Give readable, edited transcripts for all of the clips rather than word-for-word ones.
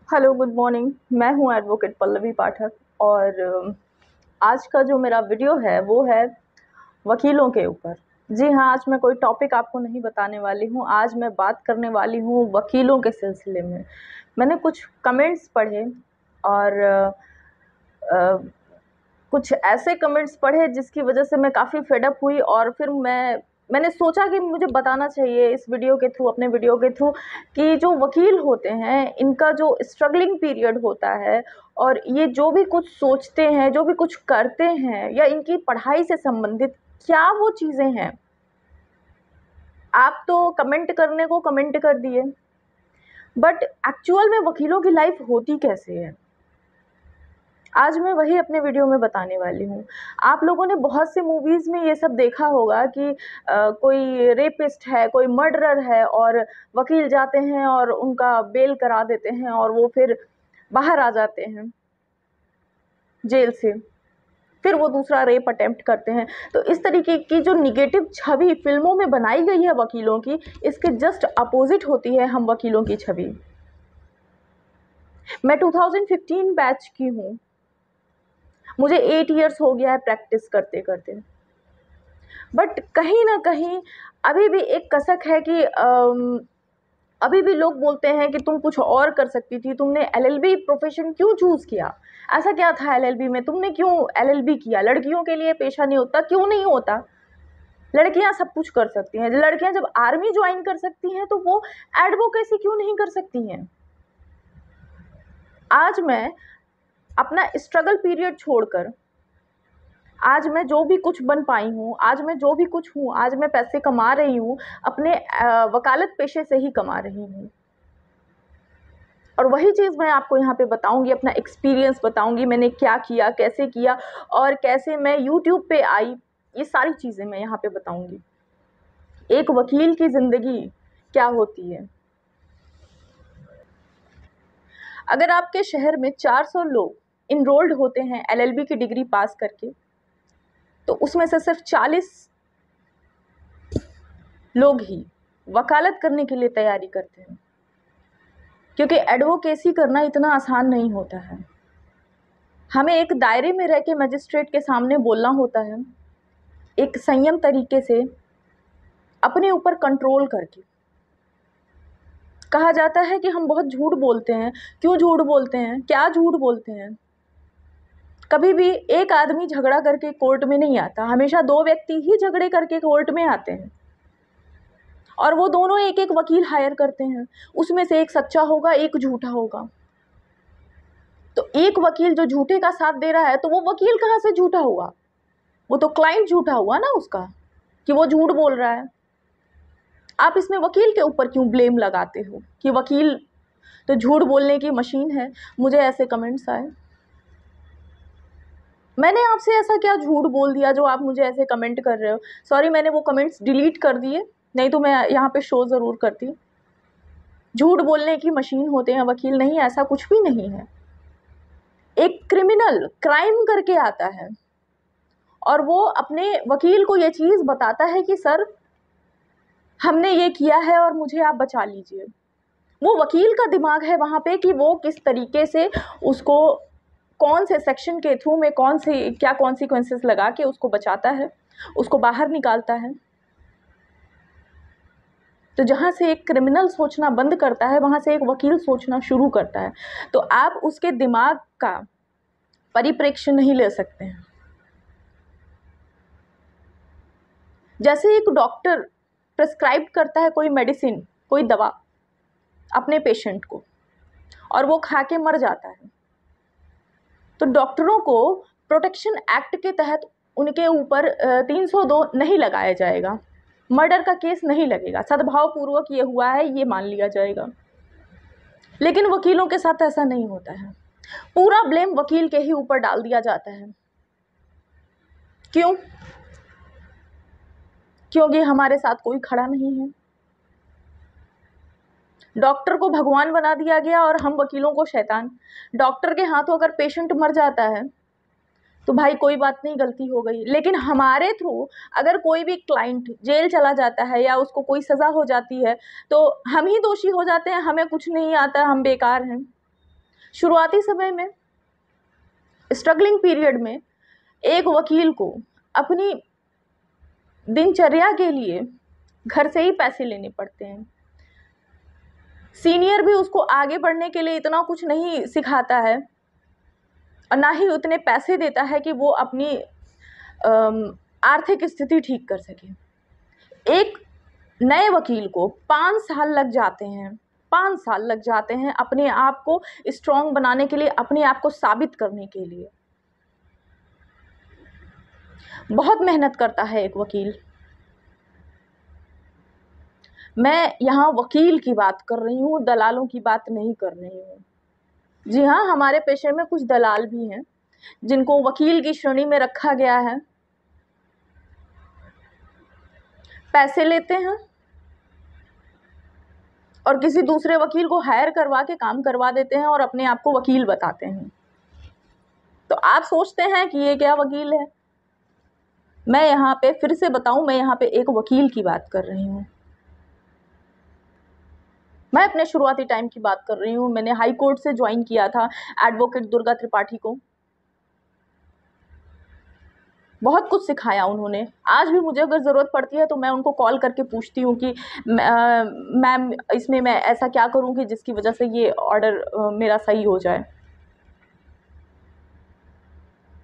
Hello, good morning. मैं हूं advocate Pallavi पाठक और आज का जो मेरा वीडियो है वो है वकीलों के ऊपर। जी हाँ, आज मैं कोई टॉपिक आपको नहीं बताने वाली हूँ। आज मैं बात करने वाली हूँ वकीलों के सिलसिले में। मैंने कुछ कमेंट्स पढ़े और अ, कुछ ऐसे कमेंट्स पढ़े जिसकी वजह से मैं काफ़ी फेड अप हुई और फिर मैंने सोचा कि मुझे बताना चाहिए इस वीडियो के थ्रू, अपने वीडियो के थ्रू, कि जो वकील होते हैं इनका जो स्ट्रगलिंग पीरियड होता है और ये जो भी कुछ सोचते हैं, जो भी कुछ करते हैं या इनकी पढ़ाई से संबंधित क्या वो चीज़ें हैं। आप तो कमेंट करने को कमेंट कर दिए, बट एक्चुअल में वकीलों की लाइफ होती कैसे है, आज मैं वही अपने वीडियो में बताने वाली हूँ। आप लोगों ने बहुत से मूवीज़ में ये सब देखा होगा कि कोई रेपिस्ट है, कोई मर्डरर है और वकील जाते हैं और उनका बेल करा देते हैं और वो फिर बाहर आ जाते हैं जेल से, फिर वो दूसरा रेप अटेम्प्ट करते हैं। तो इस तरीके की जो निगेटिव छवि फिल्मों में बनाई गई है वकीलों की, इसके जस्ट अपोजिट होती है हम वकीलों की छवि। मैं 2015 बैच की हूँ, मुझे 8 इयर्स हो गया है प्रैक्टिस करते करते, बट कहीं ना कहीं अभी भी एक कसक है कि अभी भी लोग बोलते हैं कि तुम कुछ और कर सकती थी, तुमने एलएलबी प्रोफेशन क्यों चूज किया, ऐसा क्या था एलएलबी में, तुमने क्यों एलएलबी किया, लड़कियों के लिए पेशा नहीं होता, क्यों नहीं होता, लड़कियां सब कुछ कर सकती हैं, लड़कियां जब आर्मी ज्वाइन कर सकती हैं तो वो एडवोकेसी क्यों नहीं कर सकती हैं। आज मैं अपना स्ट्रगल पीरियड छोड़कर आज मैं जो भी कुछ बन पाई हूँ, आज मैं जो भी कुछ हूँ, आज मैं पैसे कमा रही हूँ, अपने वकालत पेशे से ही कमा रही हूँ। और वही चीज़ मैं आपको यहाँ पे बताऊँगी, अपना एक्सपीरियंस बताऊँगी, मैंने क्या किया, कैसे किया और कैसे मैं यूट्यूब पे आई, ये सारी चीज़ें मैं यहाँ पे बताऊँगी। एक वकील की ज़िंदगी क्या होती है। अगर आपके शहर में 400 लोग इनरोल्ड होते हैं एलएलबी की डिग्री पास करके, तो उसमें से सिर्फ 40 लोग ही वकालत करने के लिए तैयारी करते हैं, क्योंकि एडवोकेसी करना इतना आसान नहीं होता है। हमें एक दायरे में रह के मजिस्ट्रेट के सामने बोलना होता है, एक संयम तरीके से, अपने ऊपर कंट्रोल करके। कहा जाता है कि हम बहुत झूठ बोलते हैं। क्यों झूठ बोलते हैं, क्या झूठ बोलते हैं। कभी भी एक आदमी झगड़ा करके कोर्ट में नहीं आता, हमेशा दो व्यक्ति ही झगड़े करके कोर्ट में आते हैं और वो दोनों एक एक वकील हायर करते हैं, उसमें से एक सच्चा होगा, एक झूठा होगा। तो एक वकील जो झूठे का साथ दे रहा है, तो वो वकील कहाँ से झूठा हुआ, वो तो क्लाइंट झूठा हुआ ना उसका, कि वो झूठ बोल रहा है। आप इसमें वकील के ऊपर क्यों ब्लेम लगाते हो कि वकील तो झूठ बोलने की मशीन है। मुझे ऐसे कमेंट्स आए, मैंने आपसे ऐसा क्या झूठ बोल दिया जो आप मुझे ऐसे कमेंट कर रहे हो। सॉरी, मैंने वो कमेंट्स डिलीट कर दिए, नहीं तो मैं यहाँ पे शो ज़रूर करती। झूठ बोलने की मशीन होते हैं वकील, नहीं, ऐसा कुछ भी नहीं है। एक क्रिमिनल क्राइम करके आता है और वो अपने वकील को ये चीज़ बताता है कि सर हमने ये किया है और मुझे आप बचा लीजिए। वो वकील का दिमाग है वहाँ पे कि वो किस तरीके से उसको कौन से सेक्शन के थ्रू में कौन से क्या कॉन्सिक्वेंसेस लगा के उसको बचाता है, उसको बाहर निकालता है। तो जहाँ से एक क्रिमिनल सोचना बंद करता है, वहाँ से एक वकील सोचना शुरू करता है। तो आप उसके दिमाग का परिप्रेक्ष्य नहीं ले सकते हैं। जैसे एक डॉक्टर प्रेस्क्राइब करता है कोई मेडिसिन, कोई दवा अपने पेशेंट को और वो खा के मर जाता है, तो डॉक्टरों को प्रोटेक्शन एक्ट के तहत उनके ऊपर 302 नहीं लगाया जाएगा, मर्डर का केस नहीं लगेगा, सद्भावपूर्वक ये हुआ है ये मान लिया जाएगा। लेकिन वकीलों के साथ ऐसा नहीं होता है, पूरा ब्लेम वकील के ही ऊपर डाल दिया जाता है। क्यों? क्योंकि हमारे साथ कोई खड़ा नहीं है। डॉक्टर को भगवान बना दिया गया और हम वकीलों को शैतान। डॉक्टर के हाथों अगर पेशेंट मर जाता है तो भाई कोई बात नहीं, गलती हो गई, लेकिन हमारे थ्रू अगर कोई भी क्लाइंट जेल चला जाता है या उसको कोई सज़ा हो जाती है तो हम ही दोषी हो जाते हैं, हमें कुछ नहीं आता, हम बेकार हैं। शुरुआती समय में, स्ट्रगलिंग पीरियड में, एक वकील को अपनी दिनचर्या के लिए घर से ही पैसे लेने पड़ते हैं। सीनियर भी उसको आगे बढ़ने के लिए इतना कुछ नहीं सिखाता है और ना ही उतने पैसे देता है कि वो अपनी आर्थिक स्थिति ठीक कर सके। एक नए वकील को 5 साल लग जाते हैं, 5 साल लग जाते हैं अपने आप को स्ट्रॉन्ग बनाने के लिए, अपने आप को साबित करने के लिए। बहुत मेहनत करता है एक वकील। मैं यहाँ वकील की बात कर रही हूँ, दलालों की बात नहीं कर रही हूँ। जी हाँ, हमारे पेशे में कुछ दलाल भी हैं जिनको वकील की श्रेणी में रखा गया है। पैसे लेते हैं और किसी दूसरे वकील को हायर करवा के काम करवा देते हैं और अपने आप को वकील बताते हैं। तो आप सोचते हैं कि ये क्या वकील है। मैं यहाँ पे फिर से बताऊं, मैं यहाँ पे एक वकील की बात कर रही हूँ। मैं अपने शुरुआती टाइम की बात कर रही हूँ। मैंने हाई कोर्ट से ज्वाइन किया था एडवोकेट दुर्गा त्रिपाठी को। बहुत कुछ सिखाया उन्होंने। आज भी मुझे अगर ज़रूरत पड़ती है तो मैं उनको कॉल करके पूछती हूँ कि मैम इसमें मैं ऐसा क्या करूँ कि जिसकी वजह से ये ऑर्डर मेरा सही हो जाए,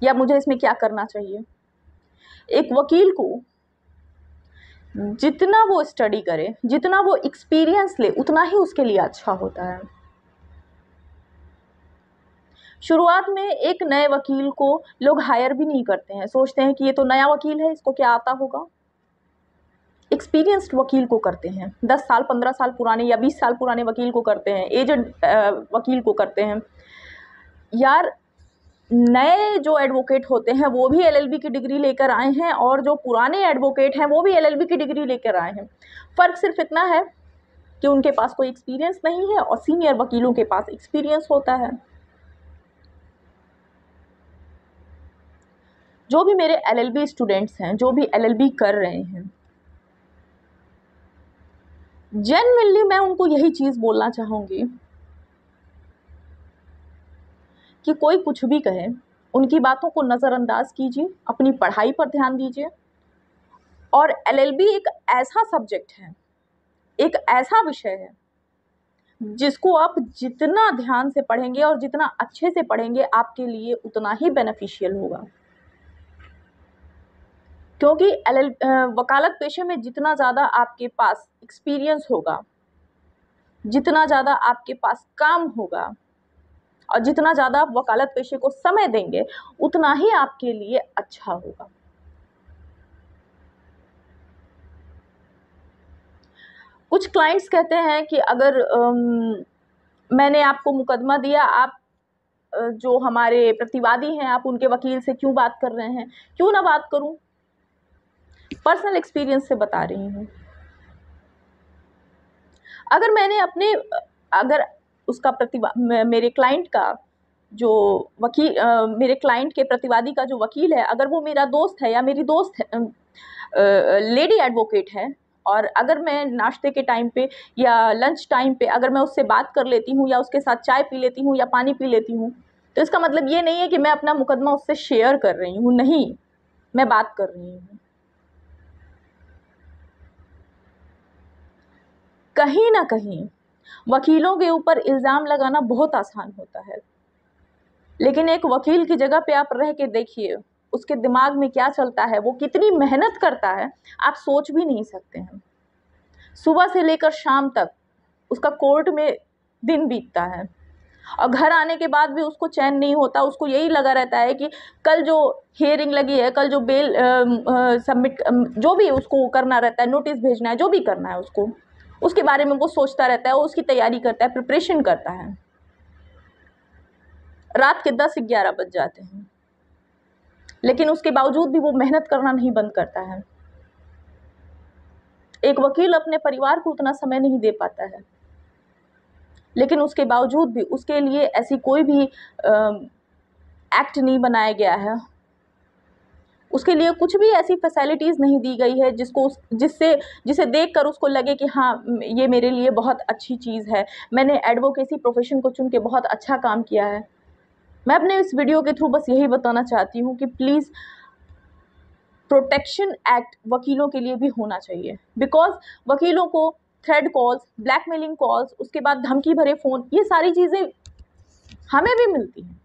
या मुझे इसमें क्या करना चाहिए। एक वकील को जितना वो स्टडी करे, जितना वो एक्सपीरियंस ले, उतना ही उसके लिए अच्छा होता है। शुरुआत में एक नए वकील को लोग हायर भी नहीं करते हैं, सोचते हैं कि ये तो नया वकील है, इसको क्या आता होगा। एक्सपीरियंस्ड वकील को करते हैं, 10 साल 15 साल पुराने या 20 साल पुराने वकील को करते हैं, एजेड वकील को करते हैं। यार, नए जो एडवोकेट होते हैं वो भी एलएलबी की डिग्री लेकर आए हैं और जो पुराने एडवोकेट हैं वो भी एलएलबी की डिग्री लेकर आए हैं। फ़र्क सिर्फ इतना है कि उनके पास कोई एक्सपीरियंस नहीं है और सीनियर वकीलों के पास एक्सपीरियंस होता है। जो भी मेरे एलएलबी स्टूडेंट्स हैं, जो भी एलएलबी कर रहे हैं, जेन्युइनली मैं उनको यही चीज़ बोलना चाहूँगी कि कोई कुछ भी कहे, उनकी बातों को नज़रअंदाज कीजिए, अपनी पढ़ाई पर ध्यान दीजिए। और एलएलबी एक ऐसा सब्जेक्ट है, एक ऐसा विषय है जिसको आप जितना ध्यान से पढ़ेंगे और जितना अच्छे से पढ़ेंगे आपके लिए उतना ही बेनिफिशियल होगा। क्योंकि वकालत पेशे में जितना ज़्यादा आपके पास एक्सपीरियंस होगा, जितना ज़्यादा आपके पास काम होगा और जितना ज़्यादा आप वकालत पेशे को समय देंगे, उतना ही आपके लिए अच्छा होगा। कुछ क्लाइंट्स कहते हैं कि अगर मैंने आपको मुकदमा दिया, आप जो हमारे प्रतिवादी हैं, आप उनके वकील से क्यों बात कर रहे हैं। क्यों ना बात करूं, पर्सनल एक्सपीरियंस से बता रही हूँ। अगर मैंने अगर उसका मेरे क्लाइंट का जो वकील, मेरे क्लाइंट के प्रतिवादी का जो वकील है, अगर वो मेरा दोस्त है या मेरी दोस्त है, लेडी एडवोकेट है, और अगर मैं नाश्ते के टाइम पे या लंच टाइम पे अगर मैं उससे बात कर लेती हूँ या उसके साथ चाय पी लेती हूँ या पानी पी लेती हूँ, तो इसका मतलब ये नहीं है कि मैं अपना मुकदमा उससे शेयर कर रही हूँ। नहीं, मैं बात कर रही हूँ। कहीं ना कहीं वकीलों के ऊपर इल्ज़ाम लगाना बहुत आसान होता है, लेकिन एक वकील की जगह पे आप रह के देखिए, उसके दिमाग में क्या चलता है, वो कितनी मेहनत करता है, आप सोच भी नहीं सकते हैं। सुबह से लेकर शाम तक उसका कोर्ट में दिन बीतता है और घर आने के बाद भी उसको चैन नहीं होता। उसको यही लगा रहता है कि कल जो हियरिंग लगी है, कल जो बेल सबमिट, जो भी उसको करना रहता है, नोटिस भेजना है, जो भी करना है उसको, उसके बारे में वो सोचता रहता है, वो उसकी तैयारी करता है, प्रिपरेशन करता है। रात के 10-11 बज जाते हैं, लेकिन उसके बावजूद भी वो मेहनत करना नहीं बंद करता है। एक वकील अपने परिवार को उतना समय नहीं दे पाता है, लेकिन उसके बावजूद भी उसके लिए ऐसी कोई भी एक्ट नहीं बनाया गया है उसके लिए कुछ भी ऐसी फैसिलिटीज़ नहीं दी गई है जिसे देखकर उसको लगे कि हाँ ये मेरे लिए बहुत अच्छी चीज़ है, मैंने एडवोकेसी प्रोफेशन को चुन के बहुत अच्छा काम किया है। मैं अपने इस वीडियो के थ्रू बस यही बताना चाहती हूँ कि प्लीज़ प्रोटेक्शन एक्ट वकीलों के लिए भी होना चाहिए, बिकॉज वकीलों को थ्रेड कॉल्स, ब्लैकमेलिंग कॉल्स, उसके बाद धमकी भरे फ़ोन, ये सारी चीज़ें हमें भी मिलती हैं।